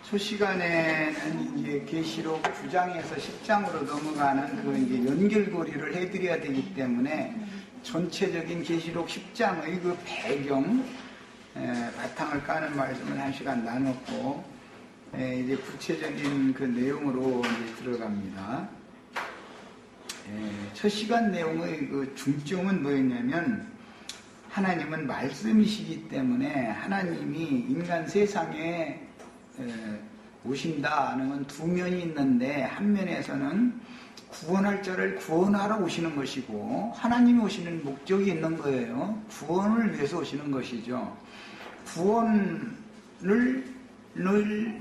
첫 시간에는 이제 계시록 9장에서 10장으로 넘어가는 그 이제 연결고리를 해드려야 되기 때문에 전체적인 계시록 10장의 그 배경, 바탕을 까는 말씀을 1시간 나눴고, 이제 구체적인 그 내용으로 이제 들어갑니다. 첫 시간 내용의 그 중점은 뭐였냐면, 하나님은 말씀이시기 때문에 하나님이 인간 세상에 오신다는 건 두 면이 있는데, 한 면에서는 구원할 자를 구원하러 오시는 것이고, 하나님이 오시는 목적이 있는 거예요. 구원을 위해서 오시는 것이죠. 구원을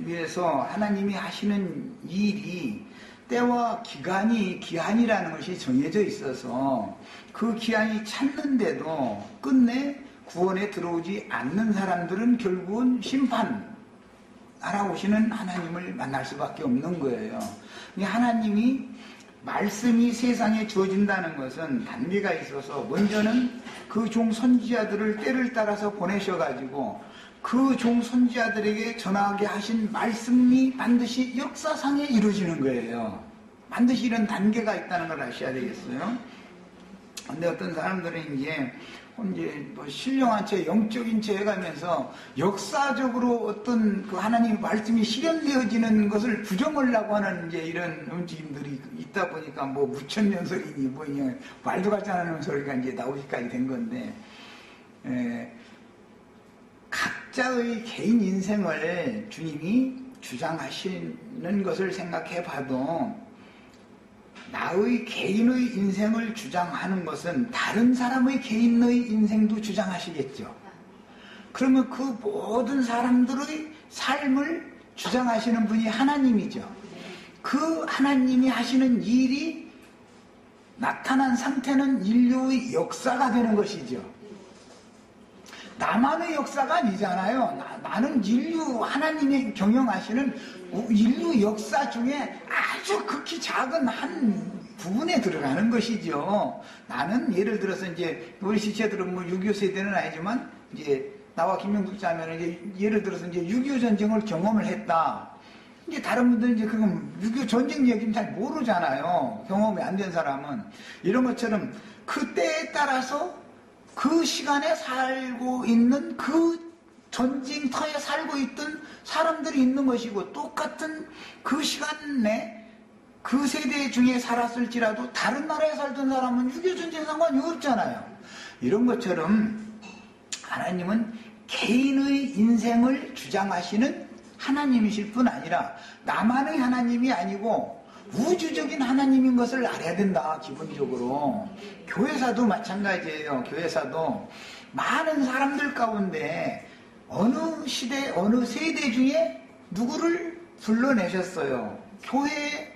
위해서 하나님이 하시는 일이 때와 기한이라는 것이 정해져 있어서 그 기한이 찼는데도 끝내 구원에 들어오지 않는 사람들은 결국은 심판하러 오시는 하나님을 만날 수밖에 없는 거예요. 하나님이 말씀이 세상에 주어진다는 것은 단계가 있어서, 먼저는 그 종 선지자들을 때를 따라서 보내셔가지고 그 종 선지자들에게 전하게 하신 말씀이 반드시 역사상에 이루어지는 거예요. 반드시 이런 단계가 있다는 걸 아셔야 되겠어요. 근데 어떤 사람들은 이제 뭐 신령한 채, 영적인 채 해가면서 역사적으로 어떤 그 하나님의 말씀이 실현되어지는 것을 부정하려고 하는 이제 이런 움직임들이 있다 보니까 뭐 무천년설이니 뭐 말도 같지 않은 소리가 이제 나오기까지 된 건데, 각자의 개인 인생을 주님이 주장하시는 것을 생각해 봐도, 나의 개인의 인생을 주장하는 것은 다른 사람의 개인의 인생도 주장하시겠죠. 그러면 그 모든 사람들의 삶을 주장하시는 분이 하나님이죠. 그 하나님이 하시는 일이 나타난 상태는 인류의 역사가 되는 것이죠. 나만의 역사가 아니잖아요. 나는 인류, 하나님이 경영하시는 인류 역사 중에 아주 극히 작은 한 부분에 들어가는 것이죠. 나는 예를 들어서 이제 우리 시체들은 뭐 6.25 세대는 아니지만, 이제 나와 김명숙 자매는 이제 예를 들어서 이제 6.25 전쟁을 경험을 했다. 이제 다른 분들은 이제 그건 6.25 전쟁 얘기는 잘 모르잖아요. 경험이 안 된 사람은. 이런 것처럼 그때에 따라서 그 시간에 살고 있는, 그 전쟁터에 살고 있던 사람들이 있는 것이고, 똑같은 그 시간에 그 세대 중에 살았을지라도 다른 나라에 살던 사람은 6.25 전쟁 상관이 없잖아요. 이런 것처럼 하나님은 개인의 인생을 주장하시는 하나님이실 뿐 아니라 나만의 하나님이 아니고 우주적인 하나님인 것을 알아야 된다. 기본적으로 교회사도 마찬가지예요. 교회사도 많은 사람들 가운데 어느 시대, 어느 세대 중에 누구를 불러내셨어요. 교회에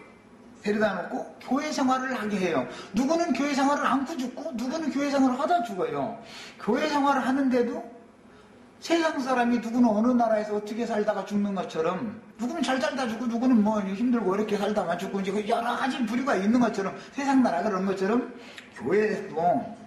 데려다 놓고 교회 생활을 하게 해요. 누구는 교회 생활을 안고 죽고, 누구는 교회 생활을 하다 죽어요. 교회 생활을 하는데도 세상 사람이 누구는 어느 나라에서 어떻게 살다가 죽는 것처럼, 누구는 잘 살다 죽고 누구는 뭐 힘들고 어렵게 살다가 죽고, 이제 여러 가지 부류가 있는 것처럼, 세상 나라 그런 것처럼 교회도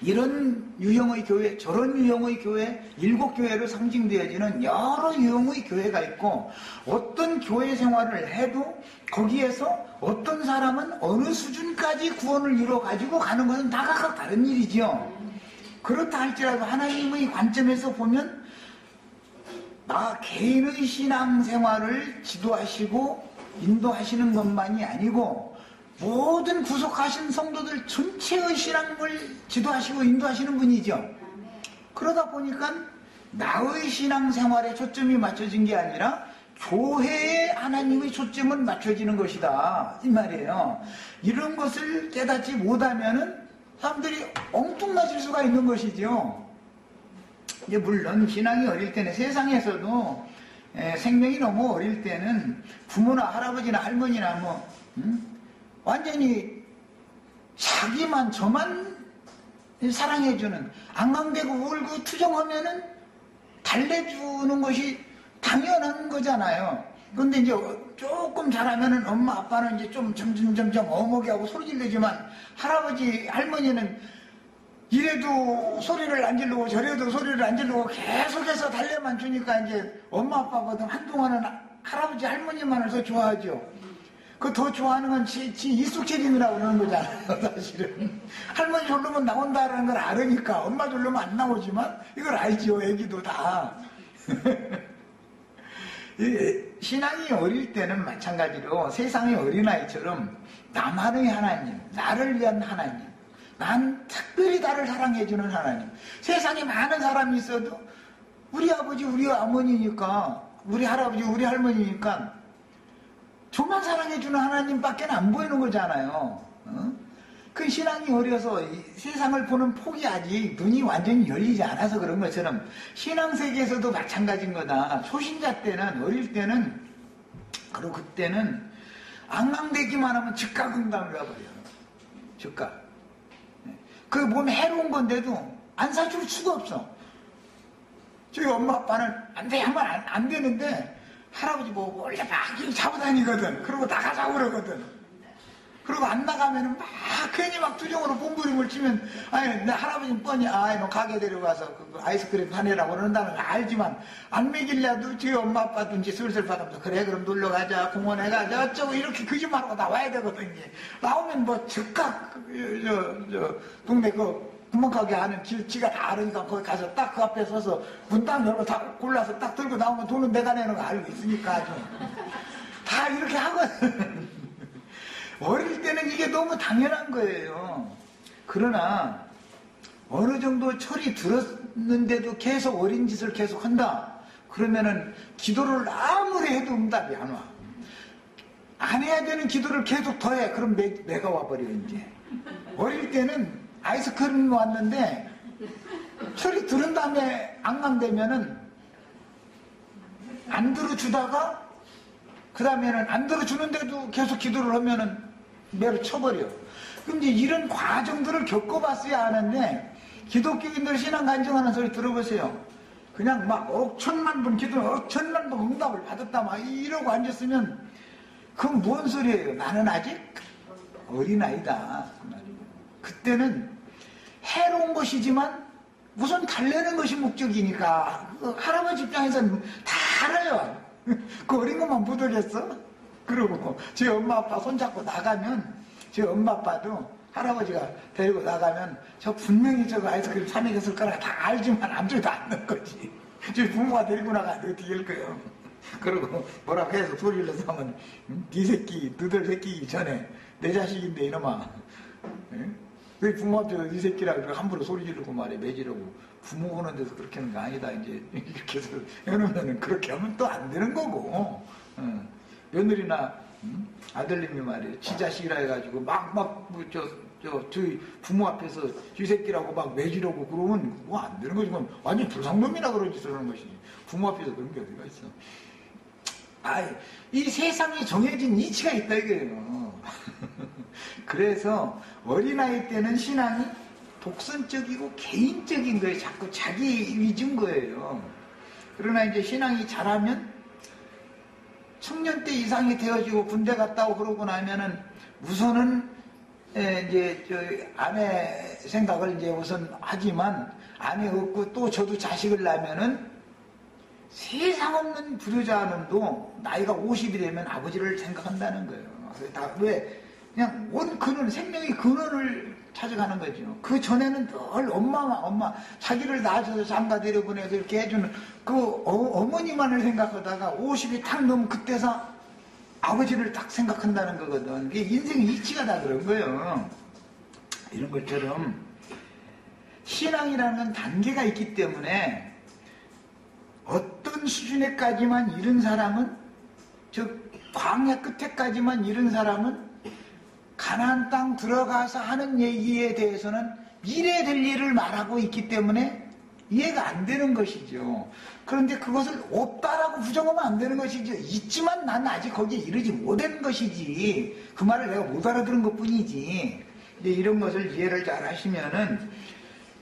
이런 유형의 교회, 저런 유형의 교회, 7교회로 상징되어지는 여러 유형의 교회가 있고, 어떤 교회 생활을 해도 거기에서 어떤 사람은 어느 수준까지 구원을 이뤄가지고 가는 것은 다 각각 다른 일이죠. 그렇다 할지라도 하나님의 관점에서 보면 나 개인의 신앙생활을 지도하시고 인도하시는 것만이 아니고 모든 구속하신 성도들 전체의 신앙을 지도하시고 인도하시는 분이죠. 그러다 보니까 나의 신앙생활에 초점이 맞춰진 게 아니라 교회에 하나님의 초점은 맞춰지는 것이다, 이 말이에요. 이런 것을 깨닫지 못하면은 사람들이 엉뚱맞을 수가 있는 것이죠. 이제 물론 신앙이 어릴 때는, 세상에서도 생명이 너무 어릴 때는 부모나 할아버지나 할머니나 뭐 완전히 자기만, 저만 사랑해주는, 앙앙대고 울고 투정하면은 달래주는 것이 당연한 거잖아요. 그런데 이제 조금 잘하면은 엄마 아빠는 이제 좀 점점 어먹이하고 소리 지르지만, 할아버지 할머니는 이래도 소리를 안 지르고 저래도 소리를 안 지르고 계속해서 달래만 주니까 이제 엄마 아빠보다 한동안은 할아버지 할머니만을 더 좋아하죠. 그 더 좋아하는 건 지 이숙책임이라고 그러는 거잖아요, 사실은. 할머니 졸르면 나온다라는 걸 알으니까 엄마 졸르면 안 나오지만 이걸 알지요, 애기도 다. 신앙이 어릴 때는 마찬가지로 세상의 어린아이처럼 나만의 하나님, 나를 위한 하나님, 난 특별히 나를 사랑해주는 하나님. 세상에 많은 사람이 있어도 우리 아버지, 우리 어머니니까, 우리 할아버지, 우리 할머니니까 저만 사랑해주는 하나님밖에 안 보이는 거잖아요. 그 신앙이 어려서 세상을 보는 폭이 아직 눈이 완전히 열리지 않아서 그런 것처럼 신앙 세계에서도 마찬가지인 거다. 초신자 때는, 어릴 때는, 그리고 그때는 앙앙대기만 하면 즉각 응답을 해버려요. 즉각. 그 몸에 해로운 건데도 안 사줄 수가 없어. 저희 엄마 아빠는 안 돼 하면 안 되는데 할아버지 보고 원래 막 잡아다니거든. 그러고 나가자고 그러거든. 그리고 안 나가면은 막 괜히 막 투정으로 몸부림을 치면, 아니 내 할아버지는 뻔히 너 가게 데려가서 그 아이스크림 사내라고 그런다는 거 알지만 안 먹일래도 저희 엄마 아빠도 이제 슬슬 받으면서 그래 그럼 놀러 가자, 공원에 가자, 어쩌고 이렇게 거짓말하고 나와야 되거든요. 나오면 뭐 즉각 저 동네 그 구멍가게 하는 지가 다 알으니까 거기 가서 딱 그 앞에 서서 문 딱 열고 다 골라서 딱 들고 나오면 돈은 내가 내는 거 알고 있으니까 아주 다 이렇게 하거든. 어릴 때는 이게 너무 당연한 거예요. 그러나 어느 정도 철이 들었는데도 계속 어린 짓을 계속 한다. 그러면은 기도를 아무리 해도 응답이 안 와. 안 해야 되는 기도를 계속 더 해. 그럼 매가 와버려 이제. 어릴 때는 아이스크림 왔는데 철이 들은 다음에 앙앙되면은 안 들어주다가 그 다음에는 안 들어주는데도 계속 기도를 하면은 매를 쳐버려. 그럼 이제 이런 과정들을 겪어봤어야 하는데 기독교인들 신앙 간증하는 소리 들어보세요. 그냥 막 억천만 번 기도를 억천만 번 응답을 받았다 막 이러고 앉았으면 그건 뭔 소리예요. 나는 아직 어린아이다. 그때는 해로운 것이지만 우선 달래는 것이 목적이니까 그 할아버지 입장에서는 다 알아요. 그 어린 것만 못하겠어? 그러고 저희 엄마 아빠 손잡고 나가면 저희 엄마 아빠도 할아버지가 데리고 나가면 저 분명히 저거 아이스크림 사 먹였을 거라 다 알지만 아무도 않는 거지. 저희 부모가 데리고 나가는데 어떻게 할 거예요? 그러고 뭐라고 해서 소리를 내서 하면 네 새끼 너들 새끼 전에 내 자식인데 이놈아 왜 부모 앞에서 네 새끼라고 함부로 소리 지르고 말해 매지르고 부모 보는 데서 그렇게 하는 거 아니다 이제 이렇게 해서 해놓으면 그렇게 하면 또 안 되는 거고 며느리나 아들님이 말이에요 지 자식이라 해가지고 저희 부모 앞에서 지 새끼라고 막 매지르고 그러면 뭐 안 되는 거지. 그건 완전 불상놈이나 그런 짓을 하는 것이지. 부모 앞에서 그런 게 어디가 있어. 이 세상에 정해진 이치가 있다 이거예요. 그래서 어린아이 때는 신앙이 독선적이고 개인적인 거예요. 자꾸 자기 위주인 거예요. 그러나 이제 신앙이 자라면 청년 때 이상이 되어지고 군대 갔다 오고 그러고 나면은 우선은 이제 아내 생각을 이제 우선 하지만 아내 없고 또 저도 자식을 낳으면은 세상 없는 불효자놈도 나이가 50이 되면 아버지를 생각한다는 거예요. 왜? 그냥 온 근원, 생명의 근원을 찾아가는 거죠. 그 전에는 늘 엄마, 자기를 낳아줘서 장가 데려보내서 이렇게 해주는 그 어머니만을 생각하다가 50이 탁 넘으면 그때서 아버지를 딱 생각한다는 거거든. 그게 인생의 이치가 다 그런 거예요. 이런 것처럼 신앙이라는 단계가 있기 때문에 어떤 수준에까지만 이른 사람은 즉 광야 끝에까지만 이른 사람은 가나안 땅 들어가서 하는 얘기에 대해서는 미래 될 일을 말하고 있기 때문에 이해가 안 되는 것이죠. 그런데 그것을 없다라고 부정하면 안 되는 것이죠. 있지만 난 아직 거기에 이르지 못한 것이지. 그 말을 내가 못 알아들은 것뿐이지. 이제 이런 것을 이해를 잘 하시면은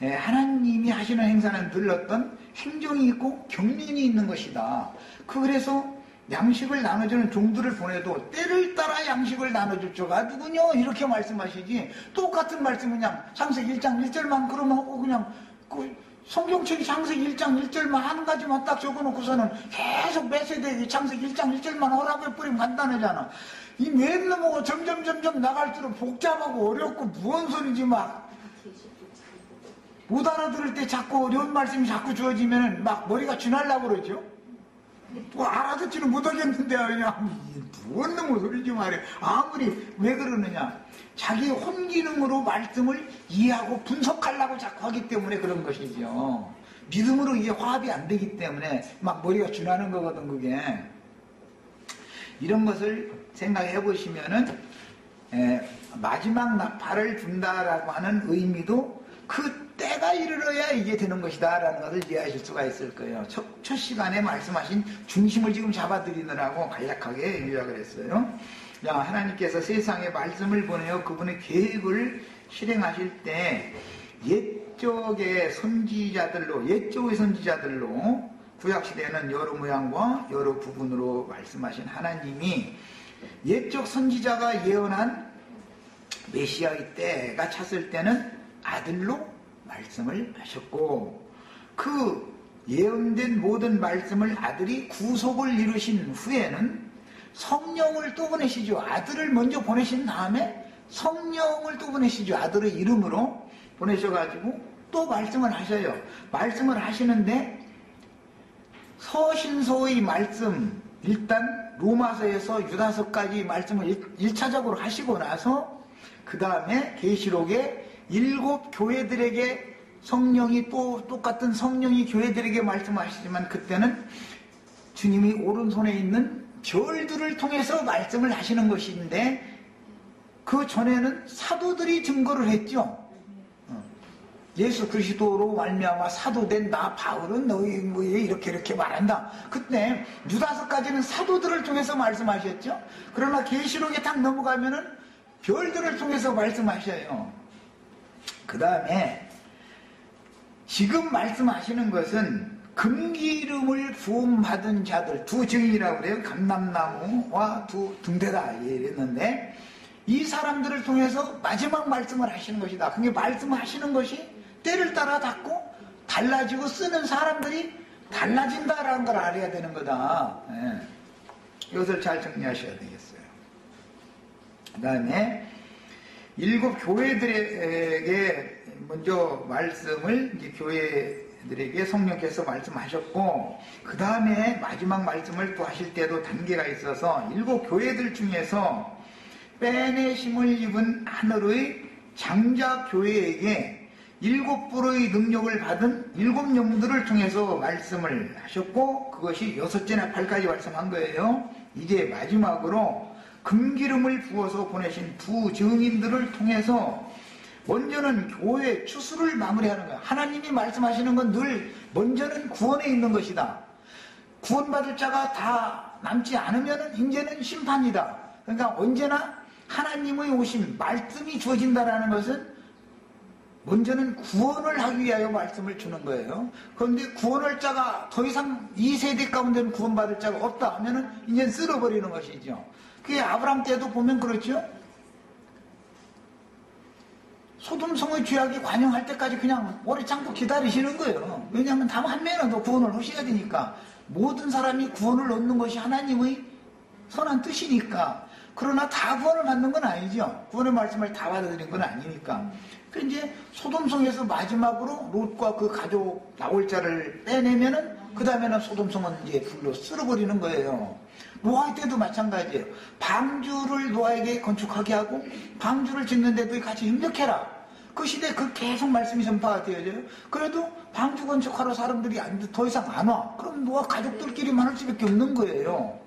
하나님이 하시는 행사는 늘 어떤 행정이 있고 경륜이 있는 것이다. 그래서 양식을 나눠주는 종들을 보내도 때를 따라 양식을 나눠줄 자가 누구냐 이렇게 말씀하시지, 똑같은 말씀 그냥 창세기 1장 1절만 그러면 하고 그냥 그 성경책이 창세기 1장 1절만 한 가지만 딱 적어놓고서는 계속 몇 세대에 창세기 1장 1절만 허락해버리면 간단하잖아. 이 맨날 보고 점점 나갈수록 복잡하고 어렵고 무언 소리지 막 못 알아들을 때 자꾸 어려운 말씀이 자꾸 주어지면 막 머리가 쥐날라고 그러죠. 또 알아듣지는 못하겠는데 그냥 무언 놈의 소리지 말이야. 아무리 왜 그러느냐, 자기 혼기능으로 말씀을 이해하고 분석하려고 자꾸 하기 때문에 그런 것이죠. 믿음으로 이게 화합이 안 되기 때문에 막 머리가 쥐나는 거거든. 그게 이런 것을 생각해 보시면은 마지막 나팔을 준다라고 하는 의미도 그 때가 이르러야 이게 되는 것이다 라는 것을 이해하실 수가 있을 거예요. 첫 시간에 말씀하신 중심을 지금 잡아드리느라고 간략하게 요약을 했어요. 하나님께서 세상에 말씀을 보내어 그분의 계획을 실행하실 때 옛적의 선지자들로 구약시대에는 여러 모양과 여러 부분으로 말씀하신 하나님이 옛적 선지자가 예언한 메시아의 때가 찼을 때는 아들로 말씀을 하셨고, 그 예언된 모든 말씀을 아들이 구속을 이루신 후에는 성령을 또 보내시죠. 아들을 먼저 보내신 다음에 성령을 또 보내시죠. 아들의 이름으로 보내셔가지고 또 말씀을 하셔요. 말씀을 하시는데 서신서의 말씀, 일단 로마서에서 유다서까지 말씀을 1차적으로 하시고 나서 그 다음에 계시록에 7 교회들에게 성령이 또 똑같은 성령이 교회들에게 말씀하시지만 그때는 주님이 오른손에 있는 별들을 통해서 말씀을 하시는 것인데, 그 전에는 사도들이 증거를 했죠. 예수 그리스도로 말미암아 사도된 나 바울은 너희 뭐에 이렇게 말한다. 그때 유다서까지는 사도들을 통해서 말씀하셨죠. 그러나 계시록에 딱 넘어가면은 별들을 통해서 말씀하셔요. 그 다음에 지금 말씀하시는 것은 금기름을 부음받은 자들, 두 증인이라고 그래요. 감람나무와 두 등대다 이랬는데, 이 사람들을 통해서 마지막 말씀을 하시는 것이다. 그게 말씀하시는 것이 때를 따라 닫고 달라지고 쓰는 사람들이 달라진다라는 걸 알아야 되는 거다. 이것을 잘 정리하셔야 되겠어요. 그 다음에 7 교회들에게 먼저 말씀을 이제 교회들에게 성령께서 말씀하셨고, 그 다음에 마지막 말씀을 또 하실 때도 단계가 있어서 7 교회들 중에서 빼내심을 입은 하늘의 장자 교회에게 7불의 능력을 받은 7 영들을 통해서 말씀을 하셨고, 그것이 6째 나팔까지 말씀한 거예요. 이제 마지막으로 금기름을 부어서 보내신 두 증인들을 통해서 먼저는 교회 추수를 마무리하는 거예요. 하나님이 말씀하시는 건 늘 먼저는 구원에 있는 것이다. 구원받을 자가 다 남지 않으면 이제는 심판이다. 그러니까 언제나 하나님의 오심, 말씀이 주어진다는 것은 먼저는 구원을 하기 위하여 말씀을 주는 거예요. 그런데 구원할 자가 더 이상 이 세대 가운데는 구원받을 자가 없다 하면은 이제 쓸어버리는 것이죠. 그게 아브람 때도 보면 그렇죠. 소돔성의 죄악이 관영할 때까지 그냥 오래 참고 기다리시는 거예요. 왜냐하면 다음 한 명은 더 구원을 하셔야 되니까. 모든 사람이 구원을 얻는 것이 하나님의 선한 뜻이니까. 그러나 다 구원을 받는 건 아니죠. 구원의 말씀을 다 받아들인 건 아니니까. 그 이제 소돔성에서 마지막으로 롯과 그 가족 나올 자를 빼내면은 그 다음에는 소돔성은 이제 불로 쓸어버리는 거예요. 노아 때도 마찬가지예요. 방주를 노아에게 건축하게 하고 방주를 짓는데도 같이 협력해라. 그 시대에 그 계속 말씀이 전파가 되어져요. 그래도 방주 건축하러 사람들이 더 이상 안 와. 그럼 노아 가족들끼리만 할 수밖에 없는 거예요.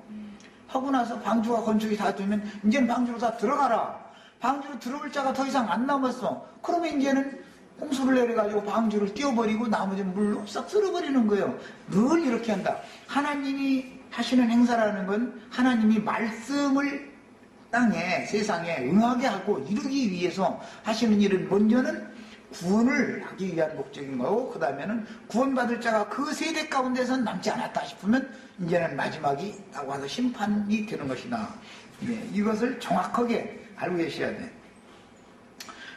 하고 나서 방주가 건축이 다 되면 이제는 방주로 다 들어가라. 방주로 들어올 자가 더 이상 안 남았어. 그러면 이제는 홍수를 내려가지고 방주를 띄워버리고 나머지는 물로 싹 쓸어버리는 거예요. 늘 이렇게 한다. 하나님이 하시는 행사라는 건 하나님이 말씀을 땅에 세상에 응하게 하고 이루기 위해서 하시는 일은 먼저는 구원을 하기 위한 목적인 거고, 그 다음에는 구원받을 자가 그 세대 가운데서 남지 않았다 싶으면 이제는 마지막이 딱 와서 심판이 되는 것이다. 이것을 정확하게 알고 계셔야 돼.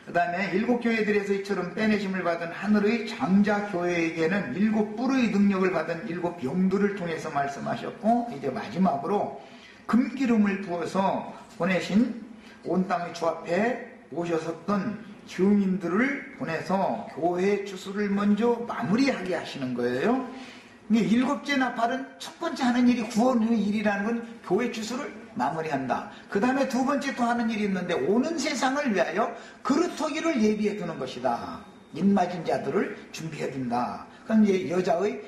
그 다음에 7교회들에서 이처럼 빼내심을 받은 하늘의 장자교회에게는 7뿔의 능력을 받은 7병들을 통해서 말씀하셨고, 이제 마지막으로 금기름을 부어서 보내신 온 땅의 주 앞에 오셨었던 증인들을 보내서 교회 추수를 먼저 마무리하게 하시는 거예요. 7째 나팔은 첫 번째 하는 일이 구원의 일이라는 건 교회 추수를 마무리한다. 그 다음에 두 번째 또 하는 일이 있는데, 오는 세상을 위하여 그릇터기를 예비해 두는 것이다. 입맞은 자들을 준비해 둔다. 그럼 이제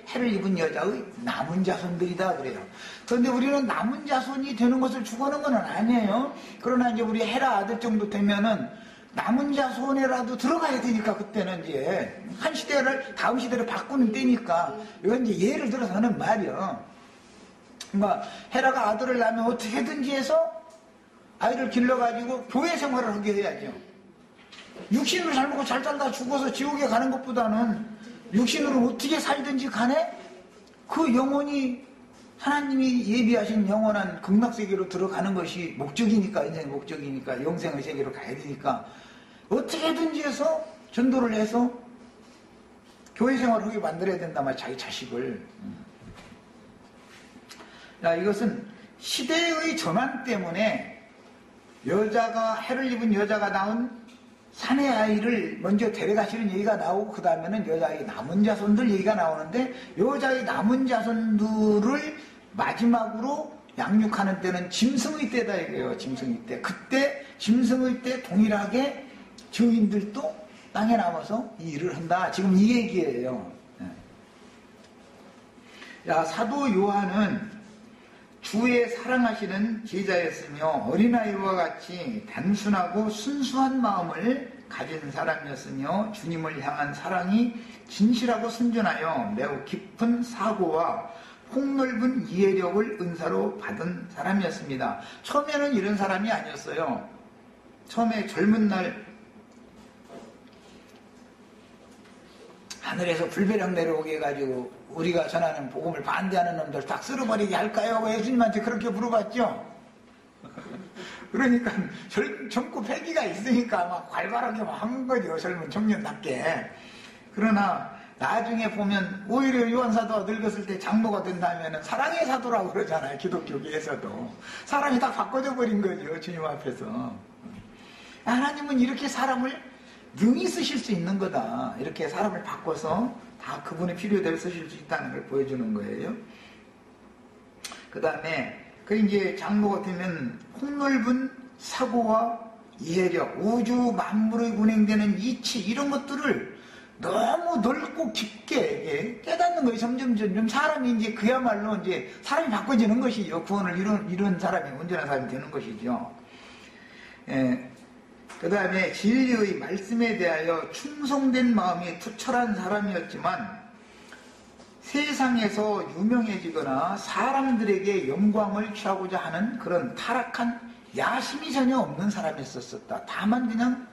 해를 입은 여자의 남은 자손들이다 그래요. 그런데 우리는 남은 자손이 되는 것을 추구하는 건 아니에요. 그러나 이제 우리 헤라 아들 정도 되면은 남은 자손에라도 들어가야 되니까, 그때는 이제 한 시대를 다음 시대로 바꾸는 때니까. 이건 이제 예를 들어서 하는 말이요. 그러니까 헤라가 아들을 낳으면 어떻게든지 해서 아이를 길러가지고 교회 생활을 하게 해야죠. 육신으로 잘 먹고 잘 살다 죽어서 지옥에 가는 것보다는 육신으로 어떻게 살든지 간에 그 영혼이 하나님이 예비하신 영원한 극락세계로 들어가는 것이 목적이니까, 인생의 목적이니까, 영생의 세계로 가야 되니까 어떻게든지 해서 전도를 해서 교회 생활을 하게 만들어야 된단 말이야, 자기 자식을. 이것은 시대의 전환 때문에 해를 입은 여자가 낳은 사내 아이를 먼저 데려가시는 얘기가 나오고, 그 다음에는 여자의 남은 자손들 얘기가 나오는데, 여자의 남은 자손들을 마지막으로 양육하는 때는 짐승의 때다 이거예요. 짐승의 때. 그때 짐승의 때 동일하게 증인들도 땅에 남아서 이 일을 한다. 지금 이 얘기예요. 사도 요한은 주의 사랑하시는 제자였으며 어린아이와 같이 단순하고 순수한 마음을 가진 사람이었으며 주님을 향한 사랑이 진실하고 순전하여 매우 깊은 사고와 폭넓은 이해력을 은사로 받은 사람이었습니다. 처음에는 이런 사람이 아니었어요. 처음에 젊은 날 하늘에서 불배령 내려오게 해가지고 우리가 전하는 복음을 반대하는 놈들 딱 쓸어버리게 할까요? 예수님한테 그렇게 물어봤죠. 그러니까 젊고 패기가 있으니까 막 활발하게 한 거죠. 젊은 청년답게. 그러나 나중에 보면 오히려 요한사도가 늙었을 때 장로가 된다면 사랑의 사도라고 그러잖아요. 기독교계에서도. 사람이 다 바꿔져 버린 거죠. 주님 앞에서. 하나님은 이렇게 사람을 능히 쓰실 수 있는 거다. 이렇게 사람을 바꿔서 다 그분의 필요대로 쓰실 수 있다는 걸 보여주는 거예요. 그 다음에 이제 장로가 되면 폭넓은 사고와 이해력, 우주 만물의 운행되는 이치, 이런 것들을 너무 넓고 깊게 깨닫는 거예요. 점점 사람이 이제 그야말로 이제 사람이 바꿔지는 것이죠. 구원을 이룬 사람이 온전한 사람이 되는 것이죠. 그 다음에 진리의 말씀에 대하여 충성된 마음이 투철한 사람이었지만 세상에서 유명해지거나 사람들에게 영광을 취하고자 하는 그런 타락한 야심이 전혀 없는 사람이었었다. 다만 그냥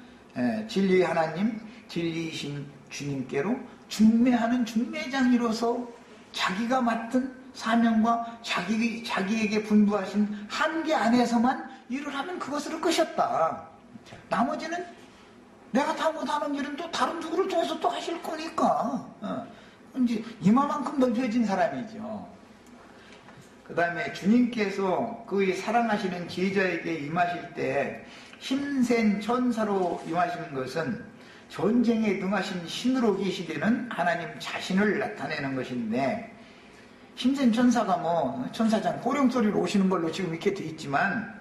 진리의 하나님, 진리이신 주님께로 중매하는 중매장이로서 자기가 맡은 사명과 자기에게 분부하신 한계 안에서만 일을 하면 그것으로 끝이었다. 나머지는 내가 다 못하는 일은 또 다른 누구를 통해서 또 하실 거니까 이제 이만큼 넓혀진 사람이죠. 그 다음에 주님께서 그 사랑하시는 제자에게 임하실 때 힘센 천사로 임하시는 것은 전쟁에 능하신 신으로 계시되는 하나님 자신을 나타내는 것인데, 힘센 천사가 천사장 호령소리로 오시는 걸로 지금 이렇게 돼 있지만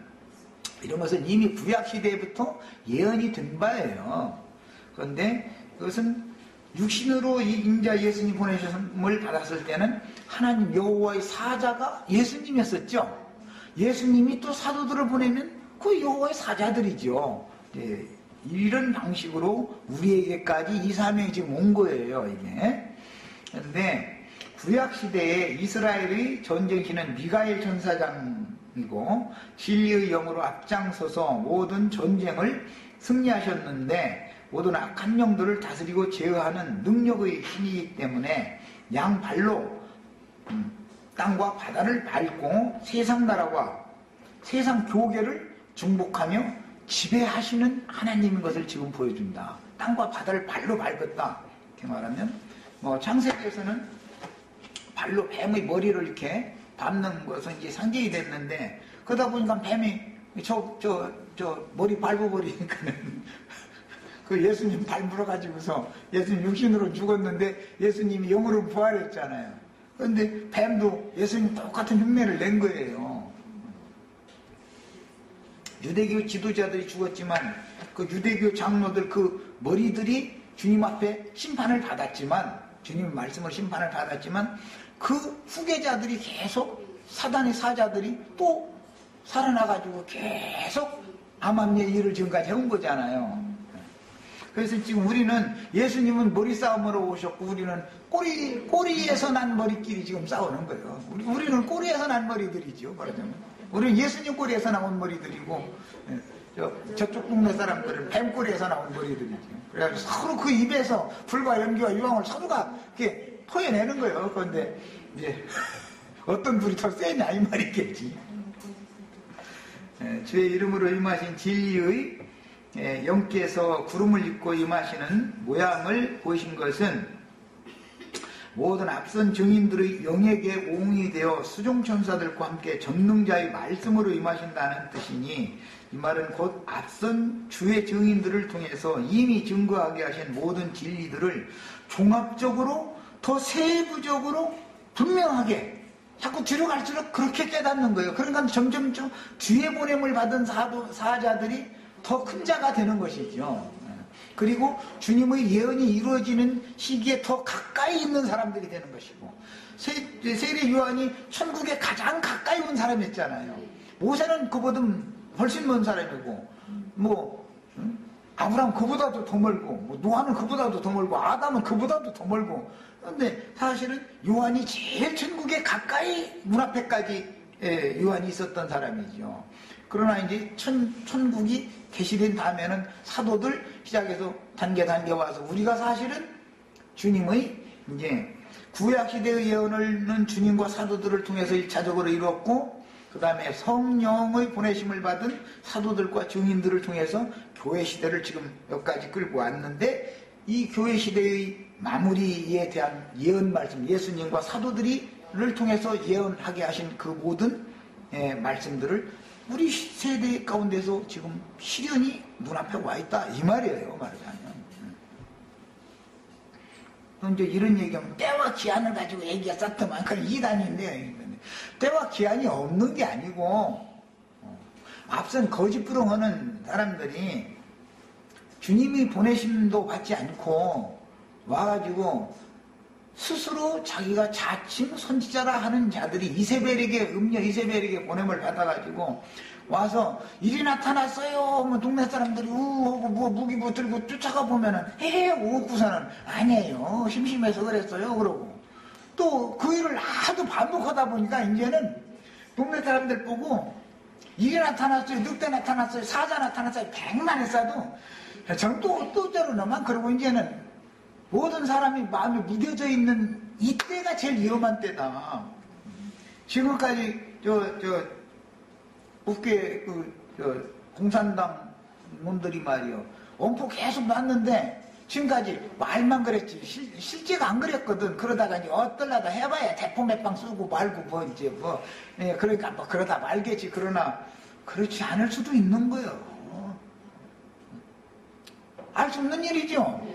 이런 것은 이미 구약시대부터 예언이 된 바예요. 그런데 그것은 육신으로 이 인자 예수님 보내심을 받았을 때는 하나님 여호와의 사자가 예수님이었었죠. 예수님이 또 사도들을 보내면 그 여호와의 사자들이죠. 이런 방식으로 우리에게까지 이 사명이 지금 온 거예요, 이게. 그런데 구약시대에 이스라엘의 전쟁신은 미가엘 천사장이고 진리의 영으로 앞장서서 모든 전쟁을 승리하셨는데 모든 악한 영들을 다스리고 제어하는 능력의 신이기 때문에 양발로 땅과 바다를 밟고 세상 나라와 세상 교계를 정복하며 지배하시는 하나님인 것을 지금 보여준다. 땅과 바다를 발로 밟았다. 이렇게 말하면 창세기에서는 발로 뱀의 머리를 이렇게 밟는 것은 이제 상징이 됐는데, 그러다 보니까 뱀이 머리 밟아버리니까는 그 예수님 발 물어가지고서 예수님 육신으로 죽었는데 예수님이 영으로 부활했잖아요. 그런데 뱀도 예수님 똑같은 흉내를 낸 거예요. 유대교 지도자들이 죽었지만 그 유대교 장로들 그 머리들이 주님 앞에 심판을 받았지만, 주님 말씀을 심판을 받았지만, 그 후계자들이 계속 사단의 사자들이 또 살아나가지고 계속 암암리의 일을 지금까지 해온 거잖아요. 그래서 지금 우리는 예수님은 머리 싸움으로 오셨고 우리는 꼬리에서 난 머리끼리 지금 싸우는 거예요. 우리는 꼬리에서 난 머리들이죠. 말하자면 우리는 예수님 꼬리에서 나온 머리들이고, 저쪽 동네 사람들은 뱀꼬리에서 나온 머리들이죠. 그래서 서로 그 입에서 불과 연기와 유황을 서로가 이렇게 토해내는 거예요. 그런데 이제 어떤 불이 더 세냐 이 말이겠지. 주의 이름으로 임하신 진리의 영께서 구름을 입고 임하시는 모양을 보이신 것은 모든 앞선 증인들의 영에게 옹이 되어 수종천사들과 함께 전능자의 말씀으로 임하신다는 뜻이니, 이 말은 곧 앞선 주의 증인들을 통해서 이미 증거하게 하신 모든 진리들을 종합적으로 더 세부적으로 분명하게 자꾸 뒤로 갈수록 그렇게 깨닫는 거예요. 그러니까 점점 뒤에 보냄을 받은 사자들이 더 큰 자가 되는 것이죠. 그리고 주님의 예언이 이루어지는 시기에 더 가까이 있는 사람들이 되는 것이고, 세례 요한이 천국에 가장 가까이 온 사람이었잖아요. 모세는 그보다 훨씬 먼 사람이고, 아브라함 그보다도 더 멀고, 노아는 그보다도 더 멀고, 아담은 그보다도 더 멀고. 그런데 사실은 요한이 제일 천국에 가까이 문 앞에까지 요한이 있었던 사람이죠. 그러나 이제 천국이 계시된 다음에는 사도들 시작해서 단계 와서 우리가 사실은 주님의 이제 구약 시대의 예언을 주님과 사도들을 통해서 1차적으로 이루었고, 그 다음에 성령의 보내심을 받은 사도들과 증인들을 통해서 교회 시대를 지금 여기까지 끌고 왔는데, 이 교회 시대의 마무리에 대한 예언 말씀, 예수님과 사도들을 통해서 예언하게 하신 그 모든 말씀들을 우리 세대 가운데서 지금 실현이 눈앞에 와 있다 이 말이에요. 말하자면 이제 이런 얘기하면 때와 기한을 가지고 얘기가 쌓더만 그건 이단인데, 때와 기한이 없는 게 아니고 앞선 거짓부렁하는 사람들이 주님이 보내심도 받지 않고 와가지고 스스로 자기가 자칭 선지자라 하는 자들이 이세벨에게 이세벨에게 보냄을 받아가지고 와서 일이 나타났어요. 뭐 동네 사람들이 우하고 뭐 무기 들고 쫓아가 보면은 오고서는 아니에요. 심심해서 그랬어요. 그러고 또 그 일을 하도 반복하다 보니까 이제는 동네 사람들 보고 일이 나타났어요. 늑대 나타났어요. 사자 나타났어요. 100만 했어도 저는 또 저러나만. 그러고 이제는 모든 사람이 마음에 무뎌져 있는 이때가 제일 위험한 때다. 지금까지 국회 공산당 놈들이 말이요, 원포 계속 놨는데 지금까지 말만 그랬지 실제가 안 그랬거든. 그러다가 이제 어떨라다 해봐야 대포 몇 방 쏘고 말고 그러니까 그러다 말겠지. 그러나 그렇지 않을 수도 있는 거예요. 알 수 없는 일이죠.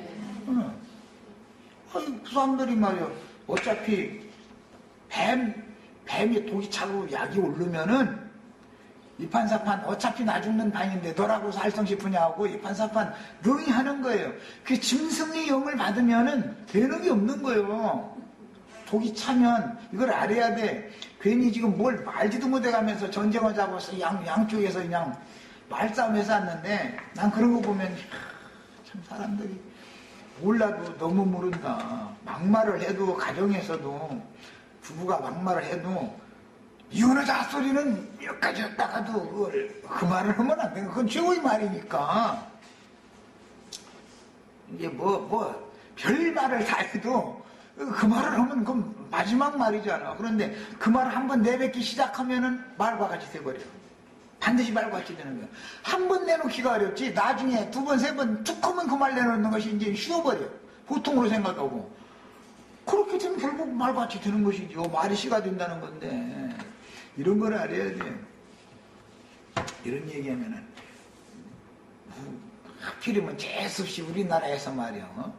그 사람들이 말이야, 어차피 뱀이 독이 차고 약이 오르면은 이판사판 어차피 나 죽는 방인데 너라고 살성 싶으냐 하고 이판사판 능히 하는 거예요. 그 짐승의 영을 받으면은 되는 게 없는 거예요. 독이 차면 이걸 알아야 돼. 괜히 지금 뭘 말지도 못해 가면서 전쟁하자고 양쪽에서 그냥 말싸움해서 왔는데, 난 그런 거 보면 참 사람들이 몰라도 너무 모른다. 막말을 해도 가정에서도 부부가 막말을 해도 이혼하자 소리는 여기까지 했다가도 그 말을 하면 안 돼. 그건 최고의 말이니까. 이제 별 말을 다 해도 그 말을 하면 그 마지막 말이잖아. 그런데 그 말을 한번 내뱉기 시작하면은 말과 같이 돼버려. 반드시 말과 같이 되는 거야. 한 번 내놓기가 어렵지, 나중에 두 번, 세 번 툭 하면 그 말 내놓는 것이 이제 쉬워버려. 보통으로 생각하고. 그렇게 되면 결국 말과 같이 되는 것이죠. 말이 시가 된다는 건데. 이런 걸 알아야 돼. 이런 얘기하면은, 하필이면 재수없이 우리나라에서 말이야.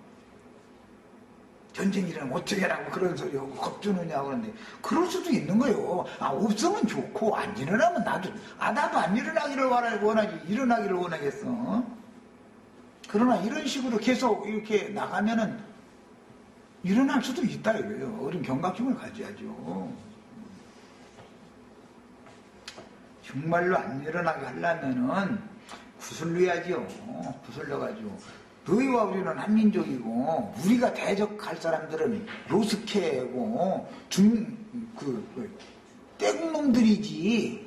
전쟁 일어나면 어떻게 하라고 그런 소리 하고 겁주느냐고 그러는데, 그럴 수도 있는 거예요. 없으면 좋고, 안 일어나면 나도 안 일어나기를 원하지, 일어나기를 원하겠어. 그러나 이런 식으로 계속 이렇게 나가면은 일어날 수도 있다 이거예요. 어린 경각심을 가져야죠. 정말로 안 일어나게 하려면은 구슬려야죠. 구슬려가지고. 너희와 우리는 한민족이고, 우리가 대적할 사람들은 로스케고, 떼국놈들이지.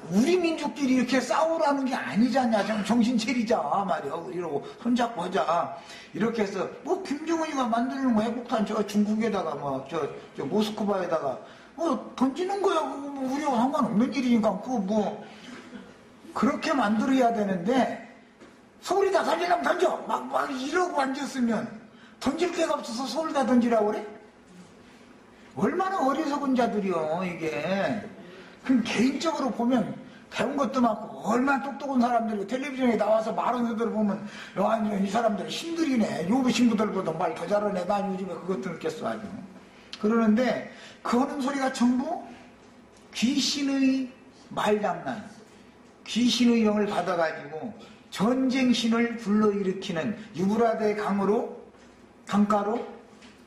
우리 민족끼리 이렇게 싸우라는 게 아니잖냐. 정신 차리자, 말이야. 이러고 손잡고 하자. 이렇게 해서, 김정은이가 만드는 거 핵폭탄 중국에다가, 모스크바에다가, 던지는 거야. 우리하고 상관없는 일이니까, 그렇게 만들어야 되는데, 서울이 다 던지려면 던져! 막 이러고 앉았으면, 던질 데가 없어서 서울 다 던지라고 그래? 얼마나 어리석은 자들이요, 이게. 그럼 개인적으로 보면, 배운 것도 많고, 얼마나 똑똑한 사람들이 텔레비전에 나와서 말하는 애들 보면, 이 사람들 신들이네. 요부 신부들보다 말 더 잘하네. 난 요즘에 그것도 느꼈어, 아주. 그러는데, 그 하는 소리가 전부 귀신의 말장난, 귀신의 영을 받아가지고, 전쟁신을 불러일으키는 유브라데 강가로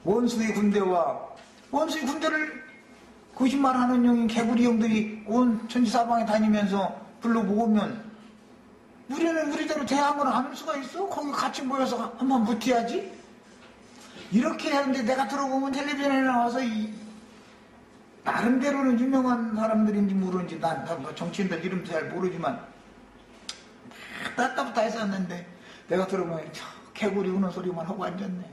원수의 군대를 거짓말하는 영인 개구리 형들이 온 천지사방에 다니면서 불러모으면 우리는 우리대로 대항을 안 할 수가 있어? 거기 같이 모여서 한번 버텨야지? 이렇게 하는데 내가 들어보면 텔레비전에 나와서 나름대로는 유명한 사람들인지 모르는지 난 정치인들 이름도 잘 모르지만 따따부터 했었는데 내가 들어보면 개구리 우는 소리만 하고 앉았네.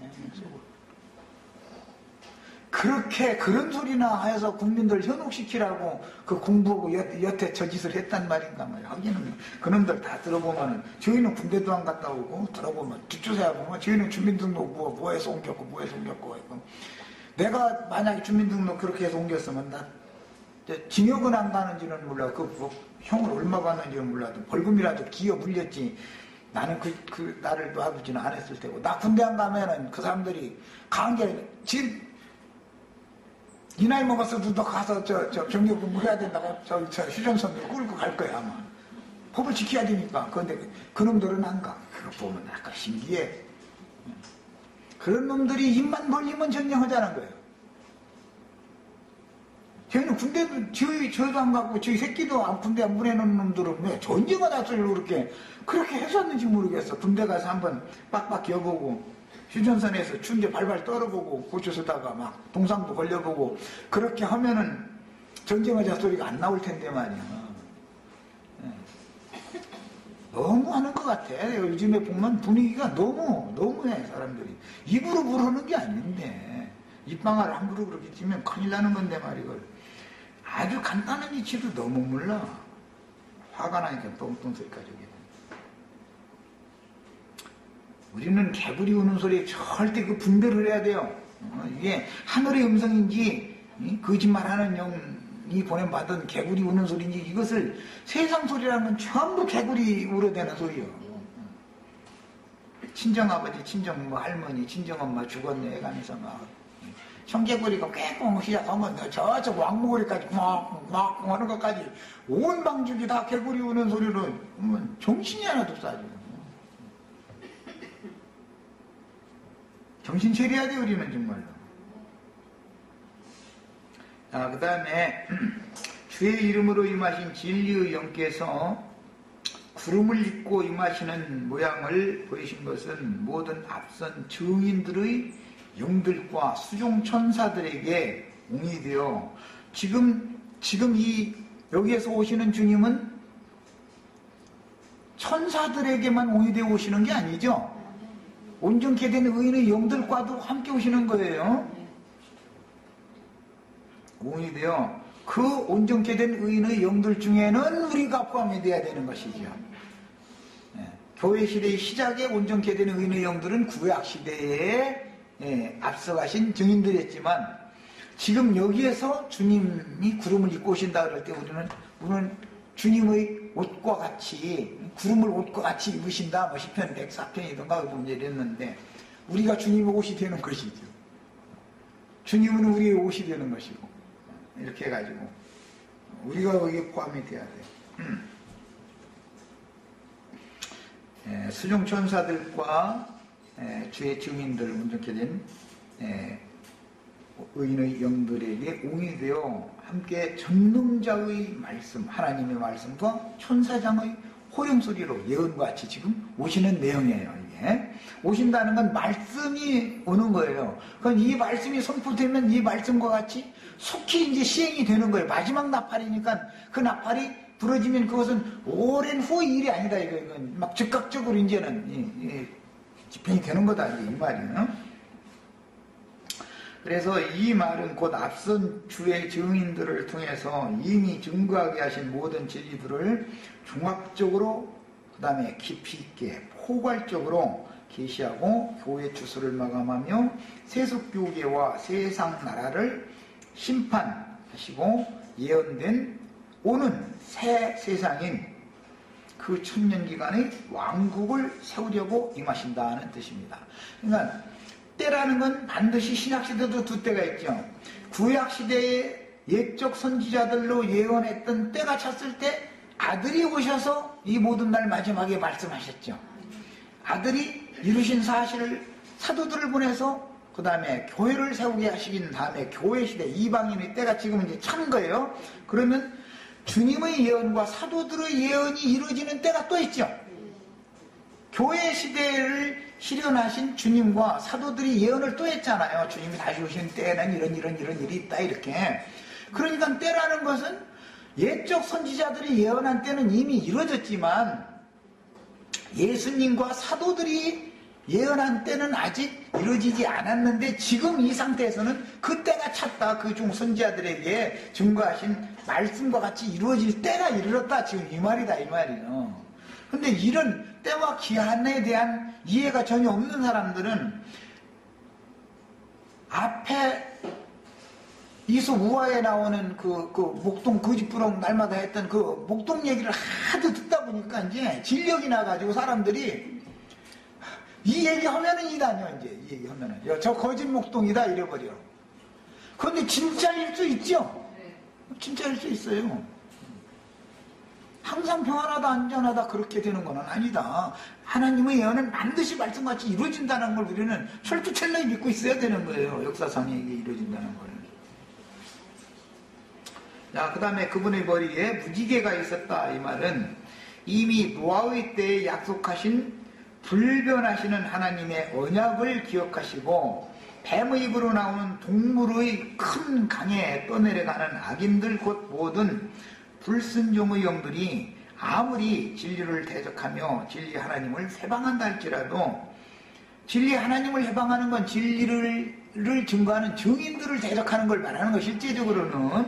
그렇게 그런 소리나 해서 국민들 현혹시키라고 그 공부하고 여태 저 짓을 했단 말인가 말이야. 하기는 그놈들 다 들어보면은 저희는 군대도 안 갔다 오고 들어보면 뒷조사해 보면 저희는 주민등록 뭐해서 옮겼고 했고 내가 만약에 주민등록 그렇게 해서 옮겼으면 나 징역은 안 가는지는 몰라. 형을 얼마 받는지는 몰라도 벌금이라도 기어 물렸지. 나는 나를 놔두지는 않았을 테고. 나 군대 안 가면은 그 사람들이 지금 이 나이 먹었어도 너 가서 병력 공부해야 된다고 휴전선으로 끌고 갈 거야 아마. 법을 지켜야 되니까. 그런데 그놈들은 안 가. 그거 보면 아까 신기해. 그런 놈들이 입만 벌리면 전쟁하자는 거예요. 저희는 군대도, 저도 안 가고, 저희 새끼도 군대 안 보내는 놈들은 왜 전쟁하다 소리를 그렇게 했었는지 모르겠어. 군대 가서 한번 빡빡 기어보고, 휴전선에서 춘제 발발 떨어보고, 고추서다가 막 동상도 걸려보고, 그렇게 하면은 전쟁하자 소리가 안 나올 텐데 말이야. 너무 하는 것 같아. 요즘에 보면 분위기가 너무해, 사람들이. 입으로 부르는 게 아닌데, 입방아를 함부로 그렇게 치면 큰일 나는 건데 말이걸. 아주 간단한 이치도 너무 몰라. 화가 나니까 똥똥 소리까지 오게 돼. 우리는 개구리 우는 소리에 절대 그 분별을 해야 돼요. 이게 하늘의 음성인지 거짓말하는 영이 보냄받은 개구리 우는 소리인지 이것을 세상 소리라는 건 전부 개구리 울어대는 소리요. 친정아버지, 할머니, 친정엄마 죽었네 해가면서 막 청개구리가 꽥꽥 시작하면 저쪽 왕모거리까지 막 하는 것까지 온 방죽이 다 개구리 우는 소리로 정신이 하나도 없어. 정신 차려야 돼 우리는 정말로. 그 다음에 주의 이름으로 임하신 진리의 영께서 구름을 입고 임하시는 모양을 보이신 것은 모든 앞선 증인들의 영들과 수종 천사들에게 옹이 되어 지금 여기에서 오시는 주님은 천사들에게만 온유되어 오시는 게 아니죠. 온전케 된 의인의 영들과도 함께 오시는 거예요. 온유되어 그 온전케 된 의인의 영들 중에는 우리가 포함이 돼야 되는 것이죠. 교회 시대의 시작에 온전케 된 의인의 영들은 구약 시대에 앞서가신 증인들이었지만, 지금 여기에서 주님이 구름을 입고 오신다 그럴 때 우리는 주님의 옷과 같이, 구름을 옷과 같이 입으신다, 뭐 시편 104편이던가 보면 이랬는데, 우리가 주님의 옷이 되는 것이죠. 주님은 우리의 옷이 되는 것이고, 이렇게 해가지고 우리가 거기에 포함이 돼야 돼요. 수종 천사들과 주의 증인들, 온전케 된 의인의 영들에게 옹이되어 함께 전능자의 말씀, 하나님의 말씀과 천사장의 호령소리로 예언과 같이 지금 오시는 내용이에요. 이게 오신다는 건 말씀이 오는 거예요. 그럼 이 말씀이 선포되면 이 말씀과 같이 속히 이제 시행이 되는 거예요. 마지막 나팔이니까 그 나팔이 부러지면 그것은 오랜 후의 일이 아니다. 이건 막 즉각적으로 이제는 집행이 되는 거다. 이 말이에요. 그래서 이 말은 곧 앞선 주의 증인들을 통해서 이미 증거하게 하신 모든 진리들을 종합적으로, 그 다음에 깊이 있게 포괄적으로 계시하고 교회 추수를 마감하며 세속교계와 세상 나라를 심판하시고 예언된 오는 새 세상인 그 천년기간의 왕국을 세우려고 임하신다는 뜻입니다. 그러니까 때라는 건 반드시 신약시대도 두 때가 있죠. 구약시대의 옛적 선지자들로 예언했던 때가 찼을 때 아들이 오셔서 이 모든 날 마지막에 말씀하셨죠. 아들이 이루신 사실을 사도들을 보내서 그 다음에 교회를 세우게 하시긴 다음에 교회시대, 이방인의 때가 지금 이제 찬 거예요. 그러면 주님의 예언과 사도들의 예언이 이루어지는 때가 또 있죠. 교회 시대를 실현하신 주님과 사도들이 예언을 또 했잖아요. 주님이 다시 오시는 때에는 이런 일이 있다, 이렇게. 그러니까 때라는 것은 옛적 선지자들이 예언한 때는 이미 이루어졌지만 예수님과 사도들이 예언한 때는 아직 이루어지지 않았는데 지금 이 상태에서는 그 때가 찼다. 그 중 선지자들에게 증거하신 말씀과 같이 이루어질 때가 이르렀다. 지금 이 말이다, 이 말이에요. 근데 이런 때와 기한에 대한 이해가 전혀 없는 사람들은 앞에 이솝 우화에 나오는 그 목동 거짓부렁 날마다 했던 그 목동 얘기를 하도 듣다 보니까 이제 진력이 나가지고 사람들이 이 얘기하면은 이다녀, 이제 이 얘기하면은 저 거짓 목동이다 이래버려. 그런데 진짜일 수 있죠? 진짜일 수 있어요. 항상 평안하다 안전하다 그렇게 되는 건 아니다. 하나님의 예언은 반드시 말씀같이 이루어진다는 걸 우리는 철두철저히 믿고 있어야 되는 거예요. 역사상에 이게 이루어진다는 걸. 자, 그 다음에 그분의 머리에 무지개가 있었다. 이 말은 이미 노아의 때에 약속하신 불변하시는 하나님의 언약을 기억하시고 뱀의 입으로 나오는 동물의 큰 강에 떠내려가는 악인들 곧 모든 불순종의 영들이 아무리 진리를 대적하며 진리 하나님을 회방한다 할지라도 진리 하나님을 회방하는 건 진리를 증거하는 증인들을 대적하는 걸 말하는 거. 실제적으로는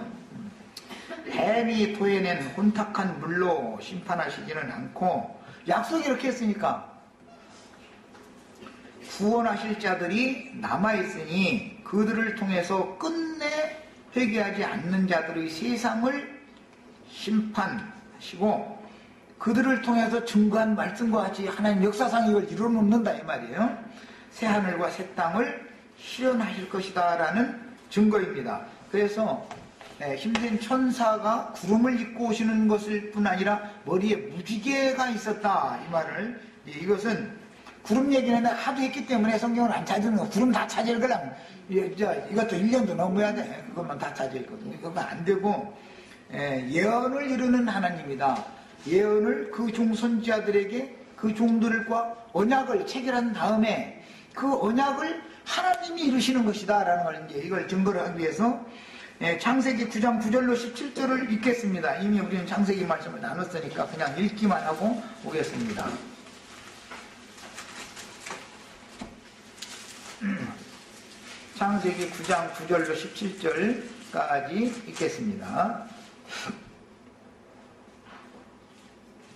뱀이 토해낸 혼탁한 물로 심판하시지는 않고 약속이 이렇게 했으니까 구원하실 자들이 남아있으니 그들을 통해서 끝내 회개하지 않는 자들의 세상을 심판하시고 그들을 통해서 증거한 말씀과 같이 하나님 역사상 이걸 이루어놓는다 이 말이에요. 새하늘과 새 땅을 실현하실 것이다 라는 증거입니다. 그래서 힘든 천사가 구름을 입고 오시는 것일 뿐 아니라 머리에 무지개가 있었다 이 말을, 이것은 구름 얘기는 하도 했기 때문에 성경을 안 찾는 거. 구름 다 찾을 거랑 이것도 1년도 넘어야 돼. 그것만 다 찾아있거든요. 그건 안 되고 예언을 이루는 하나님이다. 예언을 그 종선지자들에게 그 종들과 언약을 체결한 다음에 그 언약을 하나님이 이루시는 것이다 라는 걸 이제 이걸 증거를 하기 위해서 창세기 9장 9절로 17절을 읽겠습니다. 이미 우리는 창세기 말씀을 나눴으니까 그냥 읽기만 하고 오겠습니다. 창세기 9장 9절로 17절까지 읽겠습니다.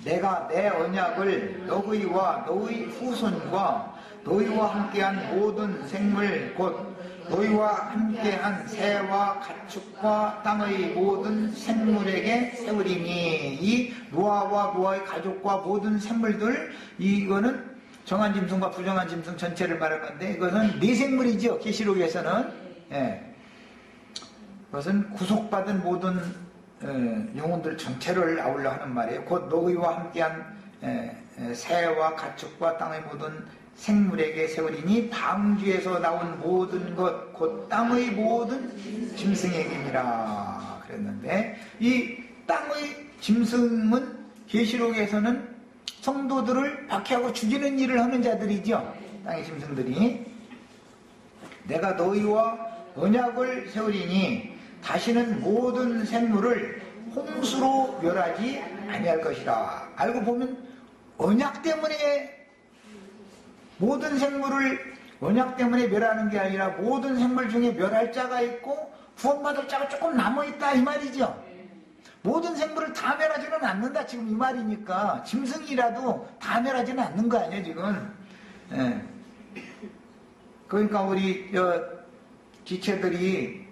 내가 내 언약을 너희와 너희 후손과 너희와 함께한 모든 생물 곧 너희와 함께한 새와 가축과 땅의 모든 생물에게 세우리니. 이 노아와 노아의 가족과 모든 생물들, 이거는 정한 짐승과 부정한 짐승 전체를 말하는 건데, 이것은 내생물이죠. 계시록에서는. 그것은 구속받은 모든 영혼들 전체를 아울러 하는 말이에요. 곧 너희와 함께한 새와 가축과 땅의 모든 생물에게 세우리니 방주에서 나온 모든 것 곧 땅의 모든 짐승에게니라 그랬는데, 이 땅의 짐승은 계시록에서는 성도들을 박해하고 죽이는 일을 하는 자들이죠. 땅의 짐승들이. 내가 너희와 언약을 세우리니 다시는 모든 생물을 홍수로 멸하지 아니할 것이라. 알고 보면 언약 때문에 모든 생물을 언약 때문에 멸하는 게 아니라 모든 생물 중에 멸할 자가 있고 구원받을 자가 조금 남아있다 이 말이죠. 모든 생물을 다 멸하지는 않는다 지금 이 말이니까. 짐승이라도 다 멸하지는 않는 거 아니에요 지금. 그러니까 우리 지체들이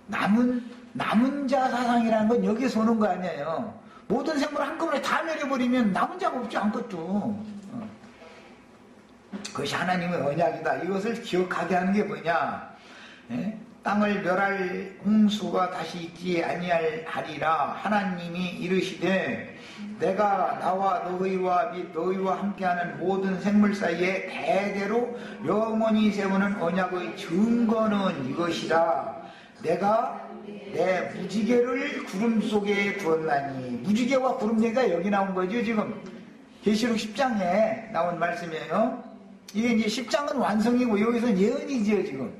남은 자 사상이라는 건 여기서 오는 거 아니에요. 모든 생물을 한꺼번에 다 멸해버리면 남은 자가 없지 않겠죠. 그것이 하나님의 언약이다. 이것을 기억하게 하는 게 뭐냐? 땅을 멸할 홍수가 다시 있지 아니하리라. 하나님이 이르시되 내가 나와 너희와 및 너희와 함께하는 모든 생물 사이에 대대로 영원히 세우는 언약의 증거는 이것이라. 내가 내 무지개를 구름 속에 두었나니. 무지개와 구름 얘기가 여기 나온 거죠 지금. 계시록 10장에 나온 말씀이에요. 이게 이제 10장은 완성이고 여기서는 예언이지요 지금.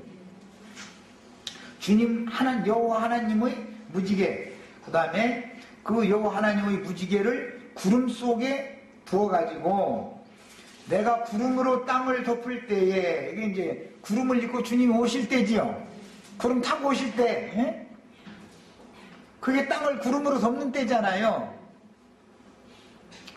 주님 여호와 하나님의 무지개, 그 다음에 그 여호와 하나님의 무지개를 구름 속에 부어가지고 내가 구름으로 땅을 덮을 때에, 이게 이제 구름을 입고 주님이 오실 때지요. 구름 타고 오실 때, 그게 땅을 구름으로 덮는 때잖아요.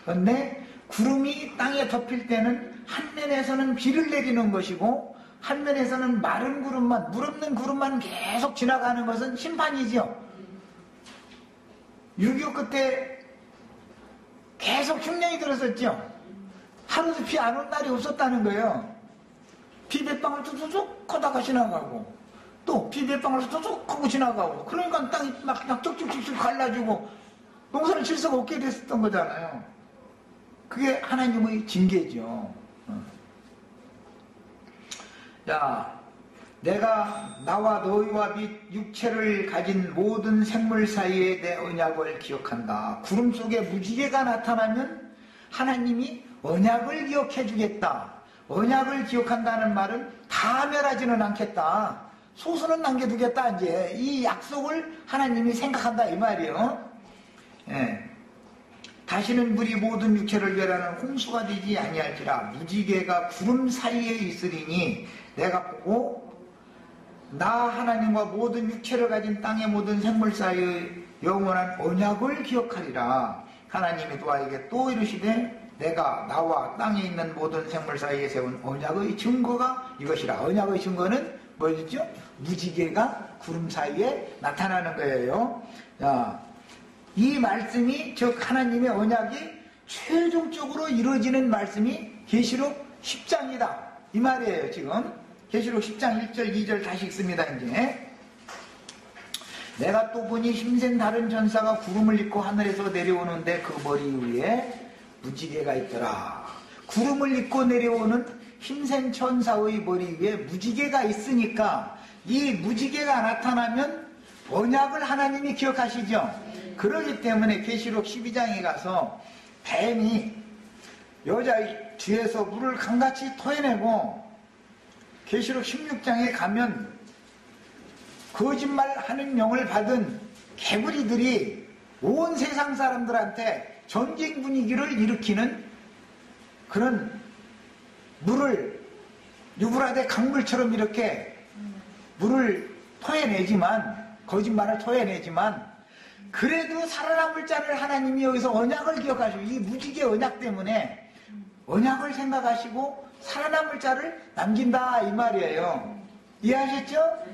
그런데 구름이 땅에 덮일 때는 한 면에서는 비를 내리는 것이고 한 면에서는 마른 구름만, 물 없는 구름만 계속 지나가는 것은 심판이죠. 6.25 그때 계속 흉년이 들었었죠. 하루도 비 안 온 날이 없었다는 거예요. 비 몇 방울 뚝뚝 하다가 지나가고 또 비 몇 방울 뚝뚝 하고 지나가고, 그러니까 땅이 막 쭉쭉쭉쭉 갈라지고 농사를 질 수가 없게 됐었던 거잖아요. 그게 하나님의 징계죠. 자, 내가 나와 너희와 및 육체를 가진 모든 생물 사이에 내 언약을 기억한다. 구름 속에 무지개가 나타나면 하나님이 언약을 기억해 주겠다. 언약을 기억한다는 말은 다 멸하지는 않겠다. 소수는 남겨두겠다. 이제 이 약속을 하나님이 생각한다 이 말이에요. 다시는 물이 모든 육체를 멸하는 홍수가 되지 아니할지라. 무지개가 구름 사이에 있으리니 내가 보고 나 하나님과 모든 육체를 가진 땅의 모든 생물 사이의 영원한 언약을 기억하리라. 하나님이 노아에게 또 이르시되 내가 나와 땅에 있는 모든 생물 사이에 세운 언약의 증거가 이것이라. 언약의 증거는 뭐였죠? 무지개가 구름 사이에 나타나는 거예요. 자, 이 말씀이, 즉 하나님의 언약이 최종적으로 이루어지는 말씀이 계시록 10장이다 이 말이에요. 지금 계시록 10장 1절 2절 다시 읽습니다. 이제 내가 또 보니 힘센 다른 전사가 구름을 입고 하늘에서 내려오는데 그 머리 위에 무지개가 있더라. 구름을 입고 내려오는 힘센 천사의 머리 위에 무지개가 있으니까 이 무지개가 나타나면 언약을 하나님이 기억하시죠. 그러기 때문에 계시록 12장에 가서 뱀이 여자 뒤에서 물을 강같이 토해내고 계시록 16장에 가면 거짓말하는 영을 받은 개구리들이 온 세상 사람들한테 전쟁 분위기를 일으키는 그런 물을 유브라데 강물처럼 이렇게 물을 토해내지만, 거짓말을 토해내지만, 그래도 살아남을 자를 하나님이 여기서 언약을 기억하시고, 이 무지개 언약 때문에 언약을 생각하시고 살아남을 자를 남긴다 이 말이에요. 이해하셨죠?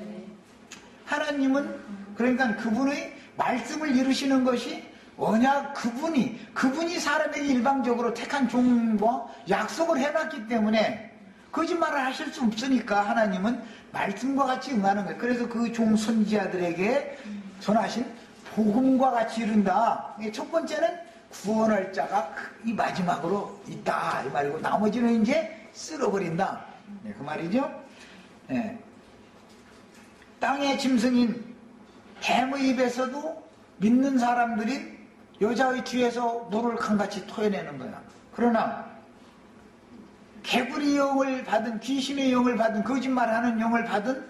하나님은 그러니까 그분의 말씀을 이루시는 것이 언약, 그분이 사람에게 일방적으로 택한 종과 약속을 해놨기 때문에 거짓말을 하실 수 없으니까 하나님은 말씀과 같이 응하는 거예요. 그래서 그 종 선지자들에게 전하신 복음과 같이 이룬다. 첫 번째는 구원할 자가 이 마지막으로 있다 이 말이고, 나머지는 이제 쓸어버린다. 네, 그 말이죠. 네. 땅의 짐승인 뱀의 입에서도 믿는 사람들이 여자의 뒤에서 물을 강같이 토해내는 거야. 그러나 개구리 영을 받은, 귀신의 영을 받은, 거짓말하는 영을 받은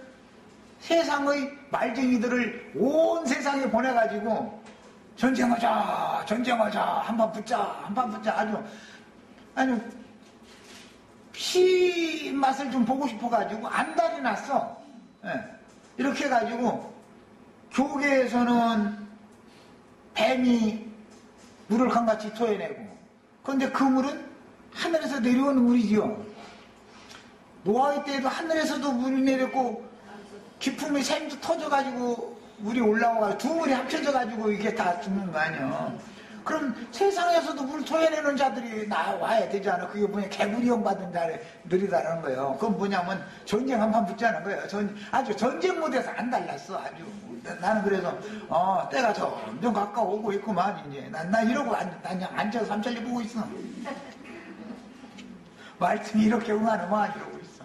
세상의 말쟁이들을 온 세상에 보내가지고 전쟁하자, 한판 붙자, 아주 피 맛을 좀 보고 싶어가지고 안달이 났어. 예. 이렇게 해가지고 교계에서는 뱀이 물을 강같이 토해내고, 그런데 그 물은 하늘에서 내려오는 물이지요. 노아의 때에도 하늘에서도 물이 내렸고 기품의 샘도 터져가지고 물이 올라와가지고 두 물이 합쳐져가지고 이게 다 죽는 거 아니야. 그럼 세상에서도 물 토해내는 자들이 나와야 되지 않아? 그게 뭐냐, 개구리형 받은 자들이라는 거예요. 그건 뭐냐면 전쟁 한판 붙자는 거예요. 아주 전쟁 모드에서 안 달랐어. 아주. 나는 그래서 때가 점점 가까워오고 있구만. 이제 난 이러고 그냥 앉아서 삼천리 보고 있어. 말씀이 이렇게 응하는만 이러고 있어.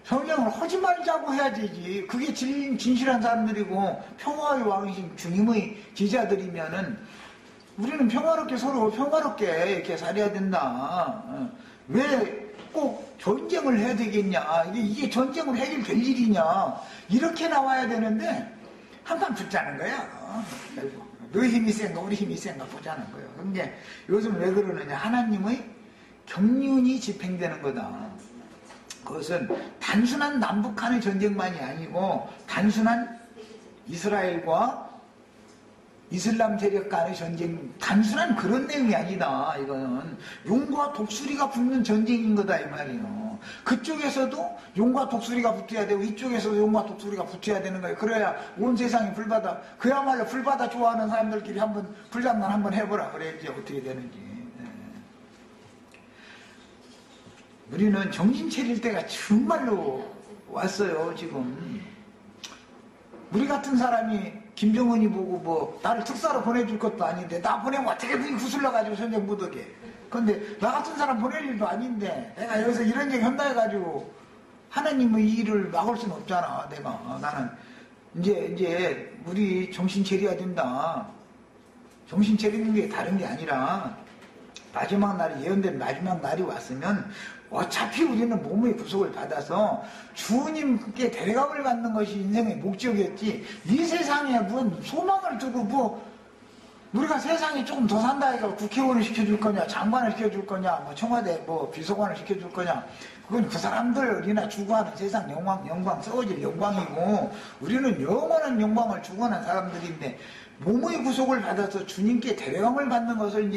성경을 하지 말자고 해야 되지. 그게 진실한 사람들이고 평화의 왕이신 주님의 제자들이면은 우리는 평화롭게, 서로 평화롭게 이렇게 살아야 된다. 왜 꼭 전쟁을 해야 되겠냐, 이게 전쟁으로 해결될 일이냐, 이렇게 나와야 되는데 한판 붙자는 거야. 너 힘이 센가 우리 힘이 센가 보자는 거예요. 근데 요즘 왜 그러느냐, 하나님의 경륜이 집행되는 거다. 그것은 단순한 남북한의 전쟁만이 아니고 단순한 이스라엘과 이슬람 세력 간의 전쟁, 단순한 그런 내용이 아니다. 이거는 용과 독수리가 붙는 전쟁인 거다 이 말이에요. 그쪽에서도 용과 독수리가 붙어야 되고 이쪽에서도 용과 독수리가 붙어야 되는 거예요. 그래야 온 세상이 불바다, 그야말로 불바다 좋아하는 사람들끼리 한번 불장난 한번 해보라 그래야지 어떻게 되는지. 우리는 정신 차릴 때가 정말로 왔어요. 지금 우리 같은 사람이 김정은이 보고 뭐 나를 특사로 보내줄 것도 아닌데, 나 보내면 어떻게든 구슬러가지고 전쟁 못 오게. 근데 나 같은 사람 보낼 일도 아닌데 내가 여기서 이런 얘기 한다 해가지고 하나님의 일을 막을 수는 없잖아. 나는 이제 우리 정신 차려야 된다. 정신 차리는 게 다른 게 아니라 마지막 날이, 예언된 마지막 날이 왔으면 어차피 우리는 몸의 구속을 받아서 주님께 데려감을 받는 것이 인생의 목적이었지, 이 세상에 무슨 소망을 두고 우리가 세상에 조금 더 산다 해서 국회의원을 시켜줄 거냐, 장관을 시켜줄 거냐, 뭐 청와대 비서관을 시켜줄 거냐, 그건 그 사람들이나 추구하는 세상 영광, 썩어질 영광이고, 우리는 영원한 영광을 추구하는 사람들인데 몸의 구속을 받아서 주님께 데려감을 받는 것을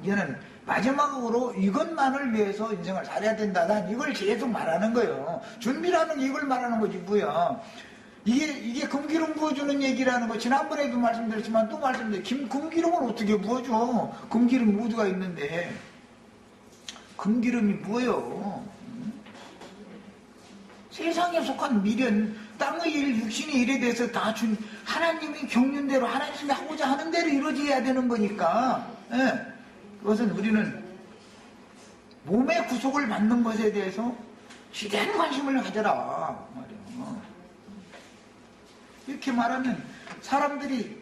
이제는 마지막으로 이것만을 위해서 인생을 살아야 된다. 난 이걸 계속 말하는 거예요. 준비라는 게 이걸 말하는 거지 뭐야. 이게 금기름 부어주는 얘기라는 거 지난번에도 말씀드렸지만 또 말씀드려요. 금기름을 어떻게 부어줘? 금기름 우주가 있는데 금기름이 뭐예요? 세상에 속한 미련, 땅의 일, 육신의 일에 대해서 다 하나님이 경륜대로, 하나님이 하고자 하는 대로 이루어져야 되는 거니까. 예. 그것은 우리는 몸의 구속을 받는 것에 대해서 시대한 관심을 가져라 말이에요. 이렇게 말하면 사람들이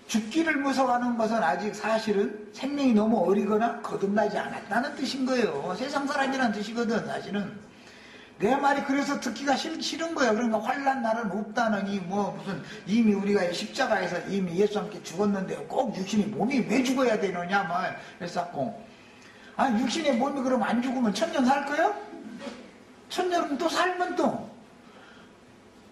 죽기를 무서워하는 것은 아직 사실은 생명이 너무 어리거나 거듭나지 않았다는 뜻인 거예요. 세상 사람이란 뜻이거든. 사실은 내 말이 그래서 듣기가 싫은 거예요. 그러니까 환난 날은 없다느니 뭐 무슨 이미 우리가 십자가에서 이미 예수 함께 죽었는데 꼭 육신의 몸이 왜 죽어야 되느냐 막 그랬었고 아니 육신의 몸이 그럼 안 죽으면 천년 살 거요? 천년은 또 살면 또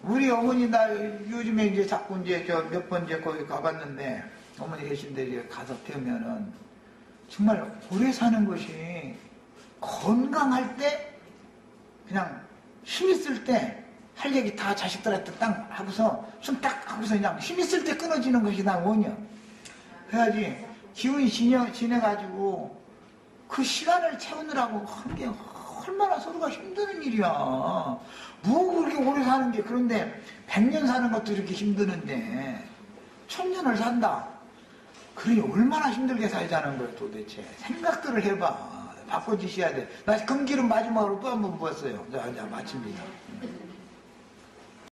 우리 어머니 나 요즘에 이제 자꾸 이제 저 몇 번 이제 거기 가봤는데 어머니 계신 데 가서 뵈면은 정말 오래 사는 것이 건강할 때 그냥 힘 있을 때 할 얘기 다 자식들한테 딱 하고서 숨 딱 하고서 그냥 힘 있을 때 끊어지는 것이 나 원이야. 그래야지 기운이 지내가지고 그 시간을 채우느라고 하는 게 얼마나 서로가 힘드는 일이야. 뭐 그렇게 오래 사는 게 그런데 100년 사는 것도 이렇게 힘드는데 1000년을 산다. 그러니 얼마나 힘들게 살자는 거야 도대체. 생각들을 해봐. 바꿔주셔야 돼. 나 금기름 마지막으로 또 한 번 부었어요. 자, 마칩니다.